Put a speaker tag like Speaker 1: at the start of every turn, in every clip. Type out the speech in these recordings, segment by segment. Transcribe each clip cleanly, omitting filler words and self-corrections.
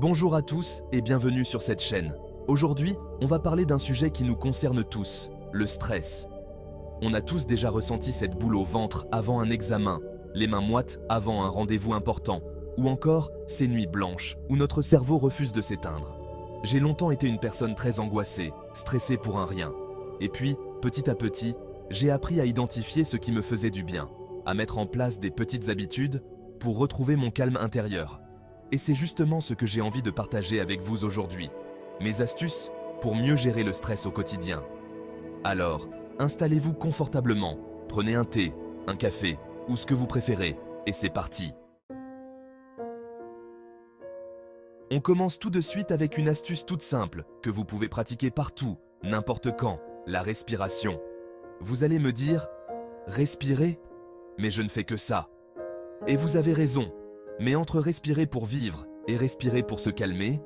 Speaker 1: Bonjour à tous et bienvenue sur cette chaîne. Aujourd'hui, on va parler d'un sujet qui nous concerne tous, le stress. On a tous déjà ressenti cette boule au ventre avant un examen, les mains moites avant un rendez-vous important, ou encore ces nuits blanches où notre cerveau refuse de s'éteindre. J'ai longtemps été une personne très angoissée, stressée pour un rien. Et puis, petit à petit, j'ai appris à identifier ce qui me faisait du bien, à mettre en place des petites habitudes pour retrouver mon calme intérieur. Et c'est justement ce que j'ai envie de partager avec vous aujourd'hui. Mes astuces pour mieux gérer le stress au quotidien. Alors, installez-vous confortablement, prenez un thé, un café ou ce que vous préférez, et c'est parti. On commence tout de suite avec une astuce toute simple que vous pouvez pratiquer partout, n'importe quand, la respiration. Vous allez me dire, respirer? Mais je ne fais que ça. Et vous avez raison. Mais entre respirer pour vivre et respirer pour se calmer,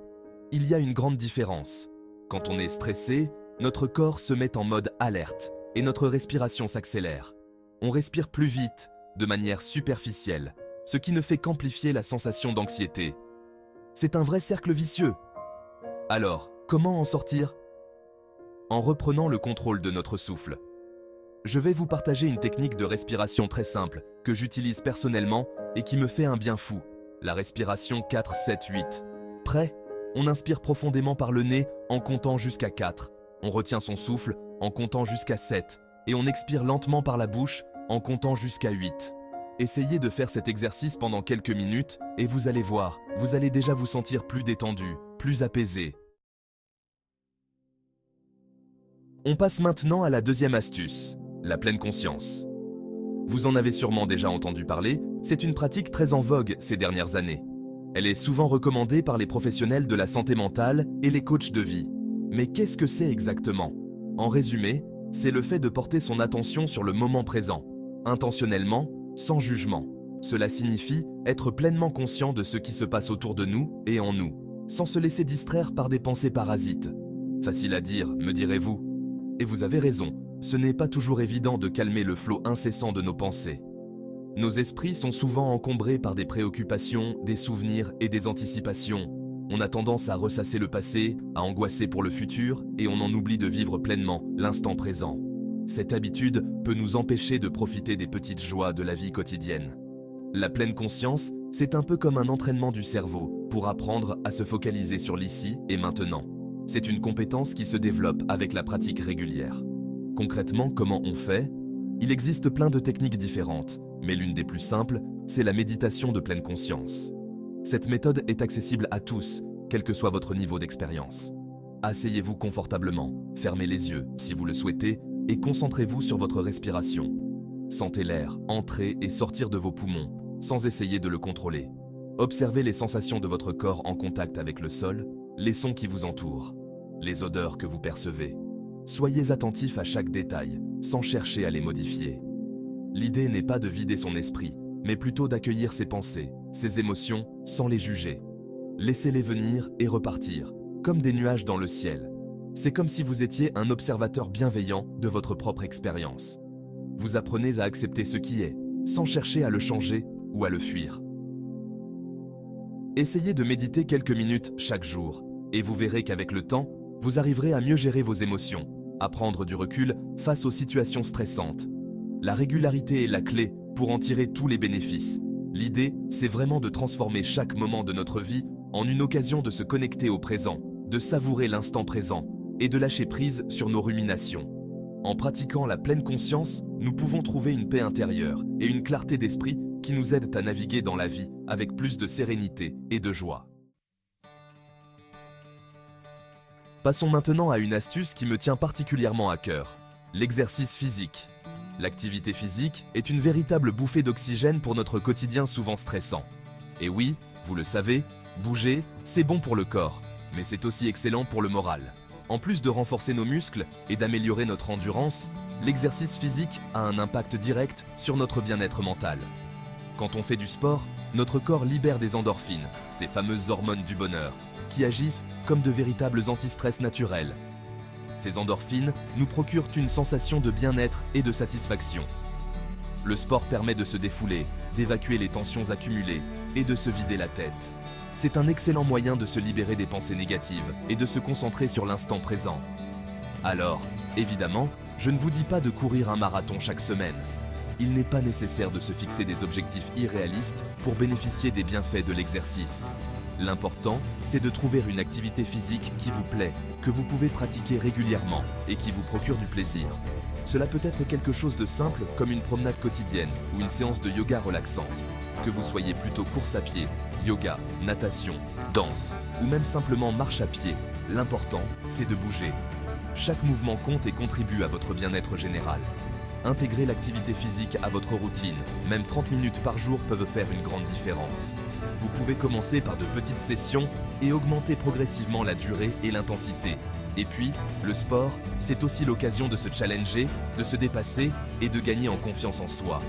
Speaker 1: il y a une grande différence. Quand on est stressé, notre corps se met en mode alerte et notre respiration s'accélère. On respire plus vite, de manière superficielle, ce qui ne fait qu'amplifier la sensation d'anxiété. C'est un vrai cercle vicieux. Alors, comment en sortir? En reprenant le contrôle de notre souffle. Je vais vous partager une technique de respiration très simple que j'utilise personnellement et qui me fait un bien fou. La respiration 4-7-8. Prêt? On inspire profondément par le nez en comptant jusqu'à 4. On retient son souffle en comptant jusqu'à 7. Et on expire lentement par la bouche en comptant jusqu'à 8. Essayez de faire cet exercice pendant quelques minutes et vous allez voir, vous allez déjà vous sentir plus détendu, plus apaisé. On passe maintenant à la deuxième astuce. La pleine conscience. Vous en avez sûrement déjà entendu parler, c'est une pratique très en vogue ces dernières années. Elle est souvent recommandée par les professionnels de la santé mentale et les coachs de vie. Mais qu'est-ce que c'est exactement? En résumé, c'est le fait de porter son attention sur le moment présent, intentionnellement, sans jugement. Cela signifie être pleinement conscient de ce qui se passe autour de nous et en nous, sans se laisser distraire par des pensées parasites. Facile à dire, me direz-vous. Et vous avez raison. Ce n'est pas toujours évident de calmer le flot incessant de nos pensées. Nos esprits sont souvent encombrés par des préoccupations, des souvenirs et des anticipations. On a tendance à ressasser le passé, à angoisser pour le futur, et on en oublie de vivre pleinement l'instant présent. Cette habitude peut nous empêcher de profiter des petites joies de la vie quotidienne. La pleine conscience, c'est un peu comme un entraînement du cerveau pour apprendre à se focaliser sur l'ici et maintenant. C'est une compétence qui se développe avec la pratique régulière. Concrètement, comment on fait? Il existe plein de techniques différentes, mais l'une des plus simples, c'est la méditation de pleine conscience. Cette méthode est accessible à tous, quel que soit votre niveau d'expérience. Asseyez-vous confortablement, fermez les yeux si vous le souhaitez et concentrez-vous sur votre respiration. Sentez l'air entrer et sortir de vos poumons, sans essayer de le contrôler. Observez les sensations de votre corps en contact avec le sol, les sons qui vous entourent, les odeurs que vous percevez. Soyez attentif à chaque détail, sans chercher à les modifier. L'idée n'est pas de vider son esprit, mais plutôt d'accueillir ses pensées, ses émotions, sans les juger. Laissez-les venir et repartir, comme des nuages dans le ciel. C'est comme si vous étiez un observateur bienveillant de votre propre expérience. Vous apprenez à accepter ce qui est, sans chercher à le changer ou à le fuir. Essayez de méditer quelques minutes chaque jour, et vous verrez qu'avec le temps, vous arriverez à mieux gérer vos émotions, à prendre du recul face aux situations stressantes. La régularité est la clé pour en tirer tous les bénéfices. L'idée, c'est vraiment de transformer chaque moment de notre vie en une occasion de se connecter au présent, de savourer l'instant présent et de lâcher prise sur nos ruminations. En pratiquant la pleine conscience, nous pouvons trouver une paix intérieure et une clarté d'esprit qui nous aident à naviguer dans la vie avec plus de sérénité et de joie. Passons maintenant à une astuce qui me tient particulièrement à cœur, l'exercice physique. L'activité physique est une véritable bouffée d'oxygène pour notre quotidien souvent stressant. Et oui, vous le savez, bouger, c'est bon pour le corps, mais c'est aussi excellent pour le moral. En plus de renforcer nos muscles et d'améliorer notre endurance, l'exercice physique a un impact direct sur notre bien-être mental. Quand on fait du sport, notre corps libère des endorphines, ces fameuses hormones du bonheur, qui agissent comme de véritables anti-stress naturels. Ces endorphines nous procurent une sensation de bien-être et de satisfaction. Le sport permet de se défouler, d'évacuer les tensions accumulées et de se vider la tête. C'est un excellent moyen de se libérer des pensées négatives et de se concentrer sur l'instant présent. Alors, évidemment, je ne vous dis pas de courir un marathon chaque semaine. Il n'est pas nécessaire de se fixer des objectifs irréalistes pour bénéficier des bienfaits de l'exercice. L'important, c'est de trouver une activité physique qui vous plaît, que vous pouvez pratiquer régulièrement et qui vous procure du plaisir. Cela peut être quelque chose de simple comme une promenade quotidienne ou une séance de yoga relaxante. Que vous soyez plutôt course à pied, yoga, natation, danse ou même simplement marche à pied, l'important, c'est de bouger. Chaque mouvement compte et contribue à votre bien-être général. Intégrez l'activité physique à votre routine, même 30 minutes par jour peuvent faire une grande différence. Vous pouvez commencer par de petites sessions et augmenter progressivement la durée et l'intensité. Et puis, le sport, c'est aussi l'occasion de se challenger, de se dépasser et de gagner en confiance en soi.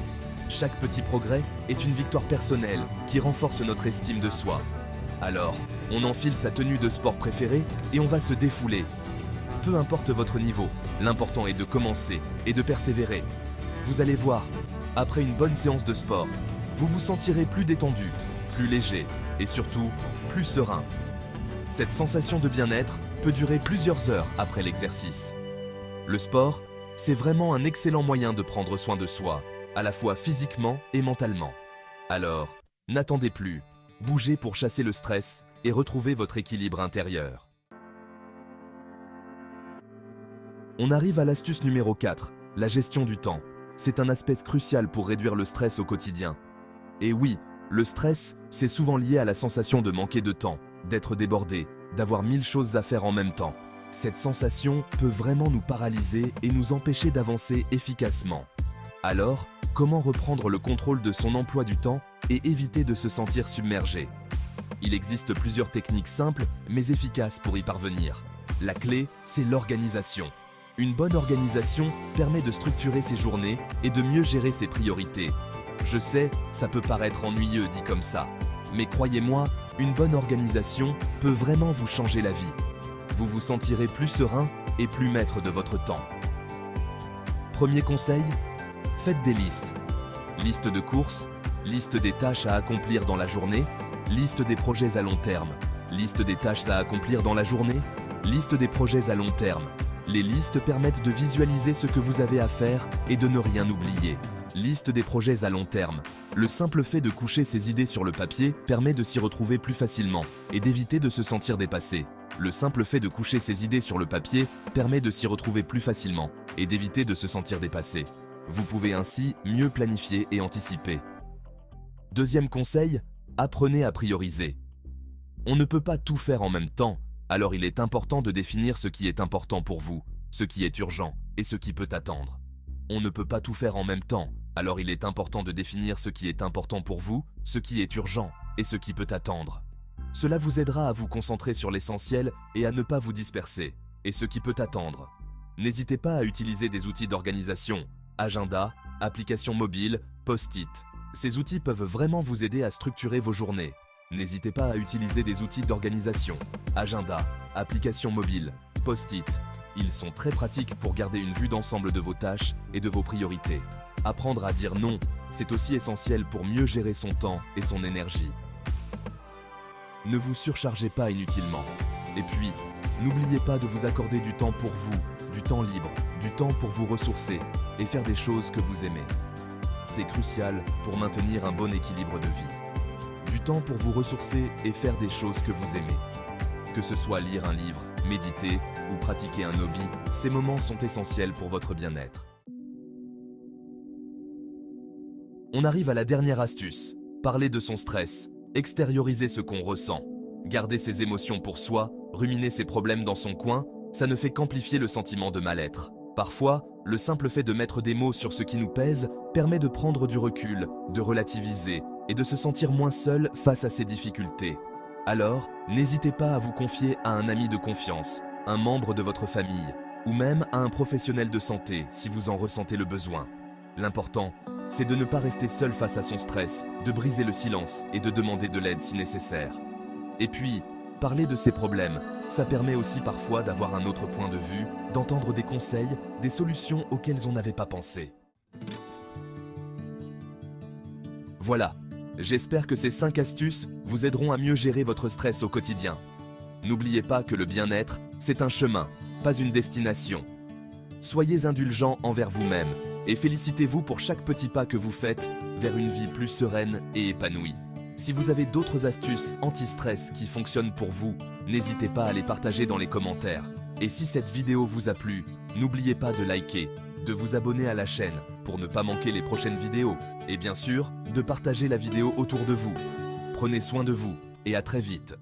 Speaker 1: Chaque petit progrès est une victoire personnelle qui renforce notre estime de soi. Alors, on enfile sa tenue de sport préférée et on va se défouler. Peu importe votre niveau, l'important est de commencer et de persévérer. Vous allez voir, après une bonne séance de sport, vous vous sentirez plus détendu, plus léger et surtout plus serein. Cette sensation de bien-être peut durer plusieurs heures après l'exercice. Le sport, c'est vraiment un excellent moyen de prendre soin de soi, à la fois physiquement et mentalement. Alors, n'attendez plus, bougez pour chasser le stress et retrouver votre équilibre intérieur. On arrive à l'astuce numéro 4, la gestion du temps. C'est un aspect crucial pour réduire le stress au quotidien. Et oui, le stress, c'est souvent lié à la sensation de manquer de temps, d'être débordé, d'avoir 1000 choses à faire en même temps. Cette sensation peut vraiment nous paralyser et nous empêcher d'avancer efficacement. Alors, comment reprendre le contrôle de son emploi du temps et éviter de se sentir submergé? Il existe plusieurs techniques simples mais efficaces pour y parvenir. La clé, c'est l'organisation. Une bonne organisation permet de structurer ses journées et de mieux gérer ses priorités. Je sais, ça peut paraître ennuyeux dit comme ça, mais croyez-moi, une bonne organisation peut vraiment vous changer la vie. Vous vous sentirez plus serein et plus maître de votre temps. Premier conseil, faites des listes. Liste de courses, liste des tâches à accomplir dans la journée, liste des projets à long terme, liste des tâches à accomplir dans la journée, liste des projets à long terme. Les listes permettent de visualiser ce que vous avez à faire et de ne rien oublier. Liste des projets à long terme. Le simple fait de coucher ses idées sur le papier permet de s'y retrouver plus facilement et d'éviter de se sentir dépassé. Le simple fait de coucher ses idées sur le papier permet de s'y retrouver plus facilement et d'éviter de se sentir dépassé. Vous pouvez ainsi mieux planifier et anticiper. Deuxième conseil, apprenez à prioriser. On ne peut pas tout faire en même temps, alors il est important de définir ce qui est important pour vous, ce qui est urgent et ce qui peut attendre. On ne peut pas tout faire en même temps, alors il est important de définir ce qui est important pour vous, ce qui est urgent et ce qui peut attendre. Cela vous aidera à vous concentrer sur l'essentiel et à ne pas vous disperser, et ce qui peut attendre. N'hésitez pas à utiliser des outils d'organisation, agenda, applications mobiles, post-it. Ces outils peuvent vraiment vous aider à structurer vos journées. N'hésitez pas à utiliser des outils d'organisation, agenda, applications mobiles, post-it. Ils sont très pratiques pour garder une vue d'ensemble de vos tâches et de vos priorités. Apprendre à dire non, c'est aussi essentiel pour mieux gérer son temps et son énergie. Ne vous surchargez pas inutilement. Et puis, n'oubliez pas de vous accorder du temps pour vous, du temps libre, du temps pour vous ressourcer et faire des choses que vous aimez. C'est crucial pour maintenir un bon équilibre de vie. Du temps pour vous ressourcer et faire des choses que vous aimez. Que ce soit lire un livre, méditer ou pratiquer un hobby, ces moments sont essentiels pour votre bien-être. On arrive à la dernière astuce, parler de son stress, extérioriser ce qu'on ressent. Garder ses émotions pour soi, ruminer ses problèmes dans son coin, ça ne fait qu'amplifier le sentiment de mal-être. Parfois, le simple fait de mettre des mots sur ce qui nous pèse permet de prendre du recul, de relativiser et de se sentir moins seul face à ces difficultés. Alors, n'hésitez pas à vous confier à un ami de confiance, un membre de votre famille, ou même à un professionnel de santé si vous en ressentez le besoin. L'important, c'est de ne pas rester seul face à son stress, de briser le silence et de demander de l'aide si nécessaire. Et puis, parler de ses problèmes, ça permet aussi parfois d'avoir un autre point de vue, d'entendre des conseils, des solutions auxquelles on n'avait pas pensé. Voilà, J'espère que ces 5 astuces vous aideront à mieux gérer votre stress au quotidien. N'oubliez pas que le bien-être, c'est un chemin, pas une destination. Soyez indulgents envers vous-même et félicitez-vous pour chaque petit pas que vous faites vers une vie plus sereine et épanouie. Si vous avez d'autres astuces anti-stress qui fonctionnent pour vous, n'hésitez pas à les partager dans les commentaires. Et si cette vidéo vous a plu, n'oubliez pas de liker, de vous abonner à la chaîne pour ne pas manquer les prochaines vidéos, et bien sûr, de partager la vidéo autour de vous. Prenez soin de vous et à très vite.